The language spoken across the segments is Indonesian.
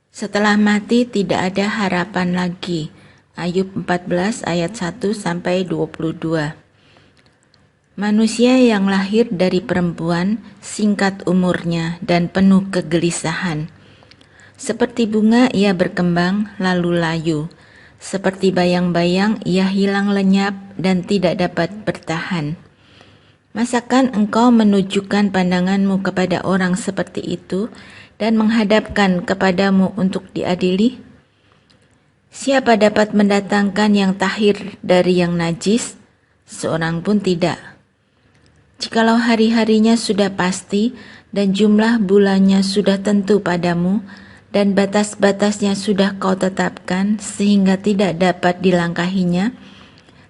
Setelah mati tidak ada harapan lagi. Ayub 14 ayat 1-22. Manusia yang lahir dari perempuan singkat umurnya dan penuh kegelisahan. Seperti bunga ia berkembang lalu layu. Seperti bayang-bayang ia hilang lenyap dan tidak dapat bertahan. Masakan engkau menunjukkan pandanganmu kepada orang seperti itu dan menghadapkan kepadamu untuk diadili? Siapa dapat mendatangkan yang tahir dari yang najis? Seorang pun tidak. Jikalau hari-harinya sudah pasti dan jumlah bulannya sudah tentu padamu dan batas-batasnya sudah kau tetapkan sehingga tidak dapat dilangkahinya,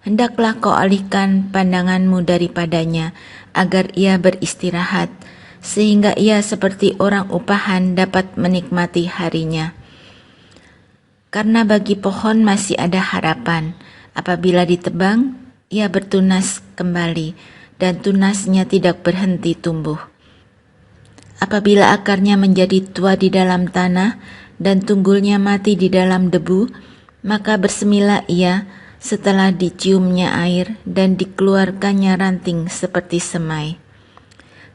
hendaklah kau alihkan pandanganmu daripadanya agar ia beristirahat, sehingga ia seperti orang upahan dapat menikmati harinya. Karena bagi pohon masih ada harapan, apabila ditebang, ia bertunas kembali, dan tunasnya tidak berhenti tumbuh. Apabila akarnya menjadi tua di dalam tanah, dan tunggulnya mati di dalam debu, maka bersemilah ia setelah diciumnya air, dan dikeluarkannya ranting seperti semai.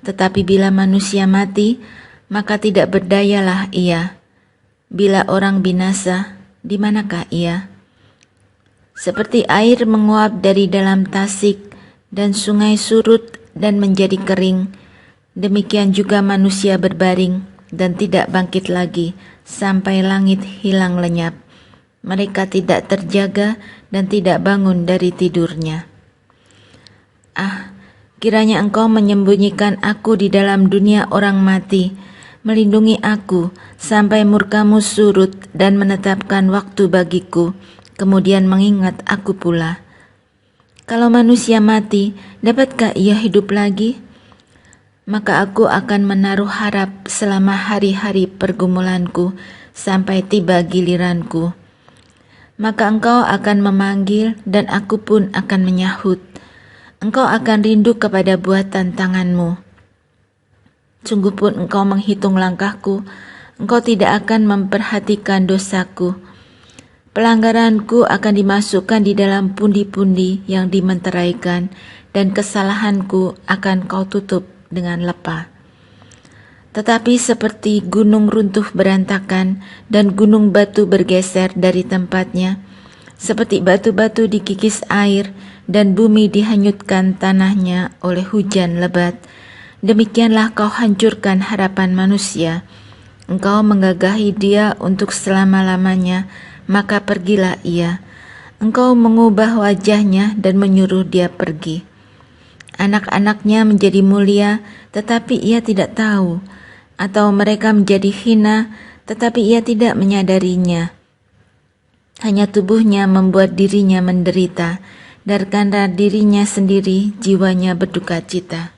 Tetapi bila manusia mati, maka tidak berdayalah ia. Bila orang binasa, di manakah ia? Seperti air menguap dari dalam tasik, dan sungai surut dan menjadi kering, demikian juga manusia berbaring dan tidak bangkit lagi, sampai langit hilang lenyap. Mereka tidak terjaga dan tidak bangun dari tidurnya. Ah, kiranya engkau menyembunyikan aku di dalam dunia orang mati, melindungi aku sampai murkamu surut dan menetapkan waktu bagiku, kemudian mengingat aku pula. Kalau manusia mati, dapatkah ia hidup lagi? Maka aku akan menaruh harap selama hari-hari pergumulanku sampai tiba giliranku. Maka engkau akan memanggil dan aku pun akan menyahut. Engkau akan rindu kepada buatan tanganmu. Sungguh pun engkau menghitung langkahku, engkau tidak akan memperhatikan dosaku. Pelanggaranku akan dimasukkan di dalam pundi-pundi yang dimenteraikan, dan kesalahanku akan kau tutup dengan lepah. Tetapi seperti gunung runtuh berantakan dan gunung batu bergeser dari tempatnya, seperti batu-batu dikikis air dan bumi dihanyutkan tanahnya oleh hujan lebat, demikianlah kau hancurkan harapan manusia. Engkau menggagahi dia untuk selama-lamanya, maka pergilah ia. Engkau mengubah wajahnya dan menyuruh dia pergi. Anak-anaknya menjadi mulia, tetapi ia tidak tahu, atau mereka menjadi hina, tetapi ia tidak menyadarinya. Hanya tubuhnya membuat dirinya menderita, dan karena dirinya sendiri jiwanya berduka cita.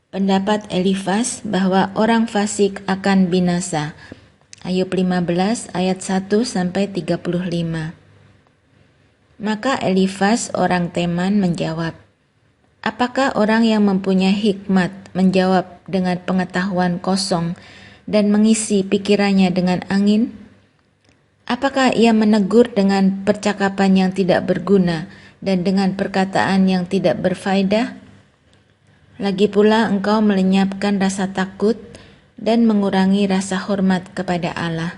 Pendapat Elifas bahwa orang fasik akan binasa. Ayub 15 ayat 1-35. Maka Elifas orang Teman menjawab, apakah orang yang mempunyai hikmat menjawab dengan pengetahuan kosong dan mengisi pikirannya dengan angin? Apakah ia menegur dengan percakapan yang tidak berguna dan dengan perkataan yang tidak berfaedah? Lagi pula engkau melenyapkan rasa takut dan mengurangi rasa hormat kepada Allah.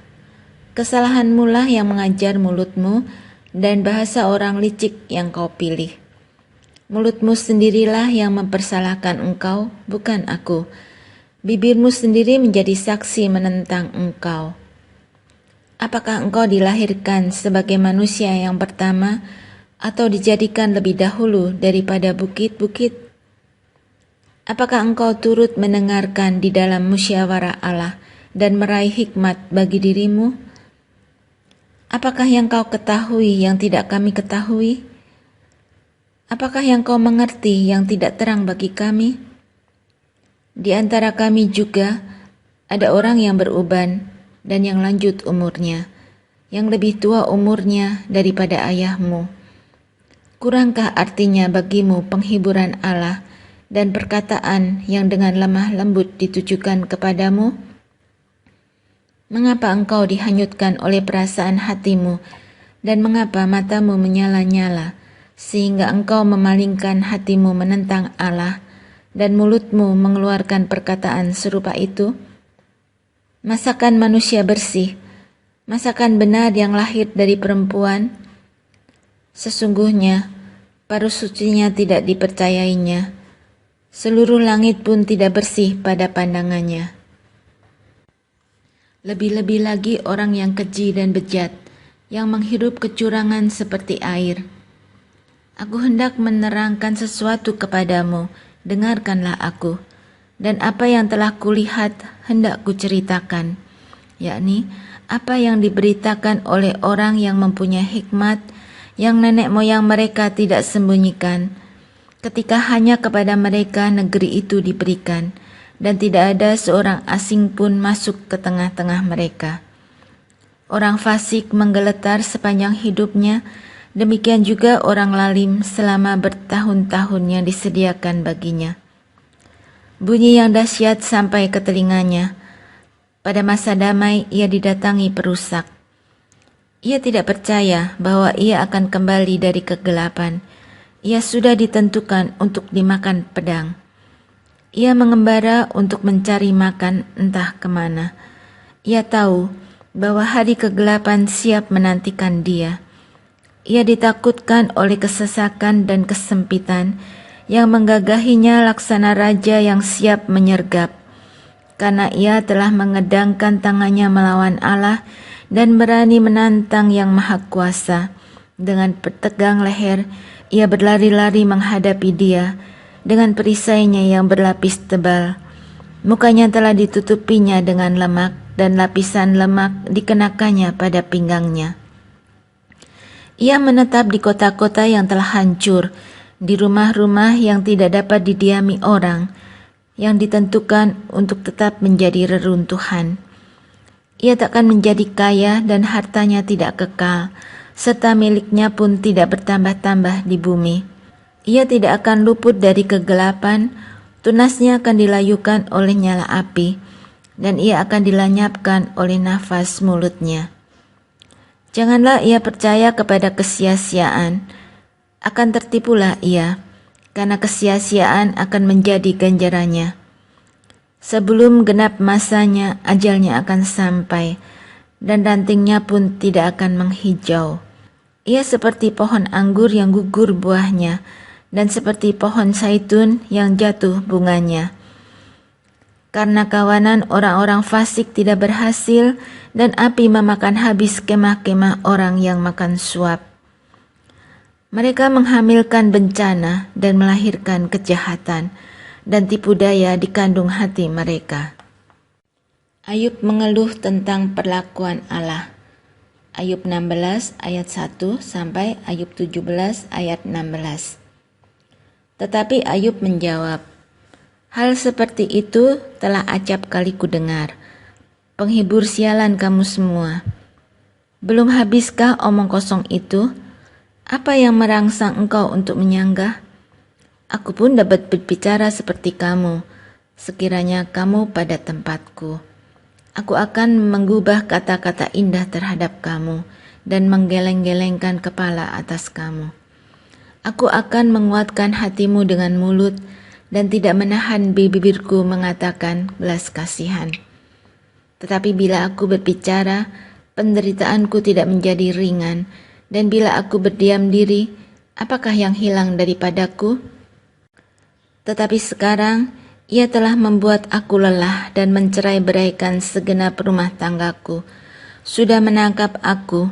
Kesalahanmu lah yang mengajar mulutmu dan bahasa orang licik yang kau pilih. Mulutmu sendirilah yang mempersalahkan engkau, bukan aku. Bibirmu sendiri menjadi saksi menentang engkau. Apakah engkau dilahirkan sebagai manusia yang pertama atau dijadikan lebih dahulu daripada bukit-bukit? Apakah engkau turut mendengarkan di dalam musyawarah Allah dan meraih hikmat bagi dirimu? Apakah yang kau ketahui yang tidak kami ketahui? Apakah yang kau mengerti yang tidak terang bagi kami? Di antara kami juga ada orang yang beruban dan yang lanjut umurnya, yang lebih tua umurnya daripada ayahmu. Kurangkah artinya bagimu penghiburan Allah dan perkataan yang dengan lemah lembut ditujukan kepadamu? Mengapa engkau dihanyutkan oleh perasaan hatimu, dan mengapa matamu menyala-nyala, sehingga engkau memalingkan hatimu menentang Allah, dan mulutmu mengeluarkan perkataan serupa itu? Masakan manusia bersih, masakan benar yang lahir dari perempuan? Sesungguhnya, paruh sucinya tidak dipercayainya, seluruh langit pun tidak bersih pada pandangannya. Lebih-lebih lagi orang yang keji dan bejat, yang menghirup kecurangan seperti air. Aku hendak menerangkan sesuatu kepadamu, dengarkanlah aku, dan apa yang telah kulihat hendak kuceritakan, yakni apa yang diberitakan oleh orang yang mempunyai hikmat, yang nenek moyang mereka tidak sembunyikan, ketika hanya kepada mereka negeri itu diberikan, dan tidak ada seorang asing pun masuk ke tengah-tengah mereka. Orang fasik menggeletar sepanjang hidupnya, demikian juga orang lalim selama bertahun-tahun yang disediakan baginya. Bunyi yang dahsyat sampai ke telinganya. Pada masa damai ia didatangi perusak. Ia tidak percaya bahwa ia akan kembali dari kegelapan. Ia sudah ditentukan untuk dimakan pedang. Ia mengembara untuk mencari makan entah kemana. Ia tahu bahwa hari kegelapan siap menantikan dia. Ia ditakutkan oleh kesesakan dan kesempitan yang menggagahinya laksana raja yang siap menyergap. Karena ia telah mengedangkan tangannya melawan Allah dan berani menantang yang maha kuasa. Dengan bertegang leher, ia berlari-lari menghadapi dia dengan perisainya yang berlapis tebal. Mukanya telah ditutupinya dengan lemak dan lapisan lemak dikenakannya pada pinggangnya. Ia menetap di kota-kota yang telah hancur, di rumah-rumah yang tidak dapat didiami orang, yang ditentukan untuk tetap menjadi reruntuhan. Ia takkan menjadi kaya dan hartanya tidak kekal, serta miliknya pun tidak bertambah-tambah di bumi. Ia tidak akan luput dari kegelapan, tunasnya akan dilayukan oleh nyala api, dan ia akan dilanyapkan oleh nafas mulutnya. Janganlah ia percaya kepada kesia-siaan, akan tertipulah ia, karena kesia-siaan akan menjadi ganjarannya. Sebelum genap masanya, ajalnya akan sampai, dan rantingnya pun tidak akan menghijau. Ia seperti pohon anggur yang gugur buahnya, dan seperti pohon zaitun yang jatuh bunganya. Karena kawanan orang-orang fasik tidak berhasil, dan api memakan habis kemah-kemah orang yang makan suap. Mereka menghamilkan bencana dan melahirkan kejahatan, dan tipu daya di kandung hati mereka. Ayub mengeluh tentang perlakuan Allah. Ayub 16 ayat 1 sampai Ayub 17 ayat 16. Tetapi Ayub menjawab, hal seperti itu telah acap kali kudengar. Penghibur sialan kamu semua. Belum habiskah omong kosong itu? Apa yang merangsang engkau untuk menyanggah? Aku pun dapat berbicara seperti kamu, sekiranya kamu pada tempatku. Aku akan menggubah kata-kata indah terhadap kamu dan menggeleng-gelengkan kepala atas kamu. Aku akan menguatkan hatimu dengan mulut dan tidak menahan bibirku mengatakan belas kasihan. Tetapi bila aku berbicara, penderitaanku tidak menjadi ringan, dan bila aku berdiam diri, apakah yang hilang daripadaku? Tetapi sekarang ia telah membuat aku lelah dan mencerai-beraikan segenap rumah tanggaku. Sudah menangkap aku.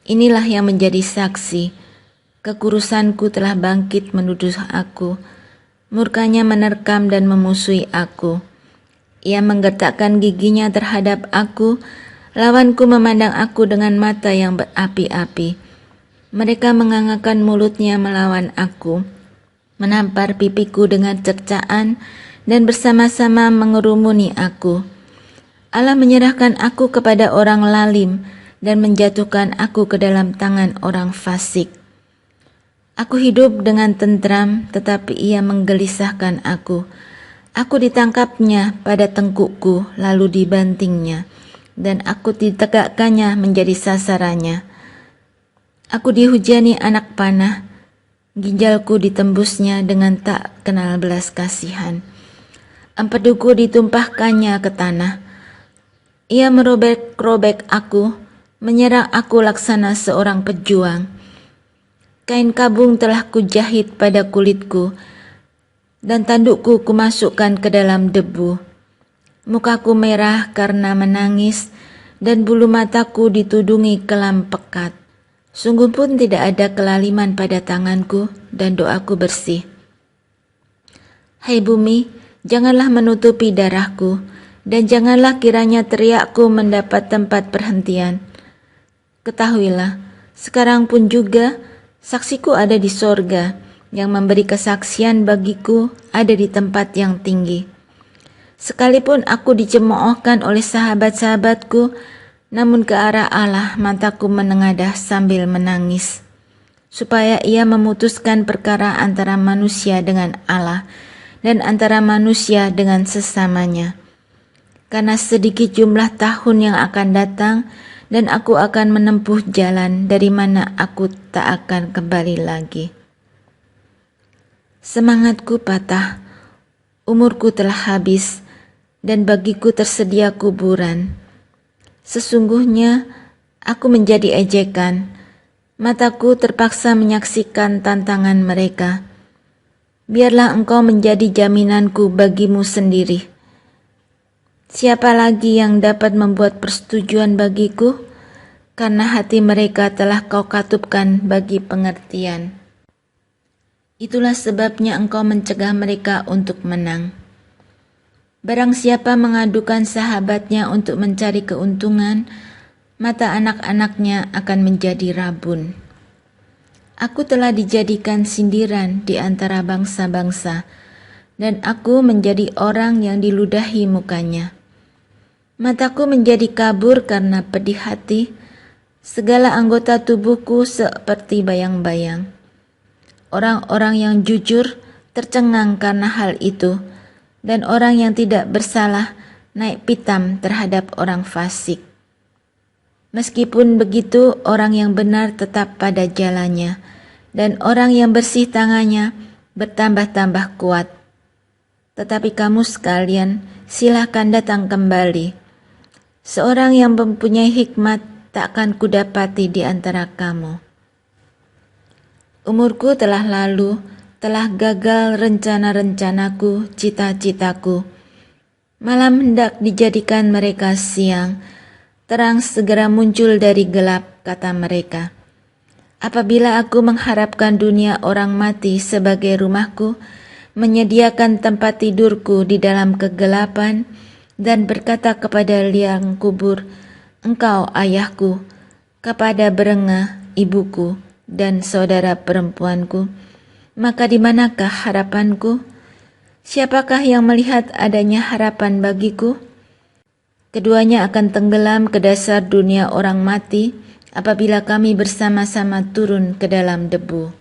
Inilah yang menjadi saksi. Kekurusanku telah bangkit menuduh aku. Murkanya menerkam dan memusuhi aku. Ia menggertakkan giginya terhadap aku. Lawanku memandang aku dengan mata yang berapi-api. Mereka mengangakkan mulutnya melawan aku, menampar pipiku dengan cercaan, dan bersama-sama mengerumuni aku. Allah menyerahkan aku kepada orang lalim dan menjatuhkan aku ke dalam tangan orang fasik. Aku hidup dengan tentram, tetapi ia menggelisahkan aku. Aku ditangkapnya pada tengkukku, lalu dibantingnya. dan aku ditegakkannya menjadi sasarannya. Aku dihujani anak panah, ginjalku ditembusnya dengan tak kenal belas kasihan. Empeduku ditumpahkannya ke tanah. Ia merobek-robek aku, menyerang aku laksana seorang pejuang. Kain kabung telah kujahit pada kulitku, dan tandukku kumasukkan ke dalam debu. Mukaku merah karena menangis, dan bulu mataku ditudungi kelam pekat. Sungguh pun tidak ada kelaliman pada tanganku, dan doaku bersih. Hai bumi, janganlah menutupi darahku, dan janganlah kiranya teriakku mendapat tempat perhentian. Ketahuilah, sekarang pun juga saksiku ada di sorga, yang memberi kesaksian bagiku ada di tempat yang tinggi. Sekalipun aku dicemoohkan oleh sahabat-sahabatku, namun ke arah Allah mataku menengadah sambil menangis, supaya ia memutuskan perkara antara manusia dengan Allah, dan antara manusia dengan sesamanya. Karena sedikit jumlah tahun yang akan datang, dan aku akan menempuh jalan dari mana aku tak akan kembali lagi. Semangatku patah, umurku telah habis, dan bagiku tersedia kuburan. Sesungguhnya aku menjadi ejekan, mataku terpaksa menyaksikan tantangan mereka. Biarlah engkau menjadi jaminanku bagimu sendiri. Siapa lagi yang dapat membuat persetujuan bagiku? Karena hati mereka telah kau katupkan bagi pengertian. Itulah sebabnya engkau mencegah mereka untuk menang. Barang siapa mengadukan sahabatnya untuk mencari keuntungan, mata anak-anaknya akan menjadi rabun. Aku telah dijadikan sindiran di antara bangsa-bangsa, dan aku menjadi orang yang diludahi mukanya. Mataku menjadi kabur karena pedih hati, segala anggota tubuhku seperti bayang-bayang. Orang-orang yang jujur tercengang karena hal itu, dan orang yang tidak bersalah naik pitam terhadap orang fasik. Meskipun begitu, orang yang benar tetap pada jalannya, dan orang yang bersih tangannya bertambah-tambah kuat. Tetapi kamu sekalian, silakan datang kembali. Seorang yang mempunyai hikmat tak akan kudapati di antara kamu. Umurku telah lalu, telah gagal rencana-rencanaku, cita-citaku. Malam hendak dijadikan mereka siang, terang segera muncul dari gelap, kata mereka. Apabila aku mengharapkan dunia orang mati sebagai rumahku, menyediakan tempat tidurku di dalam kegelapan, dan berkata kepada liang kubur, engkau ayahku, kepada berengah ibuku dan saudara perempuanku, maka di manakah harapanku? Siapakah yang melihat adanya harapan bagiku? Keduanya akan tenggelam ke dasar dunia orang mati apabila kami bersama-sama turun ke dalam debu.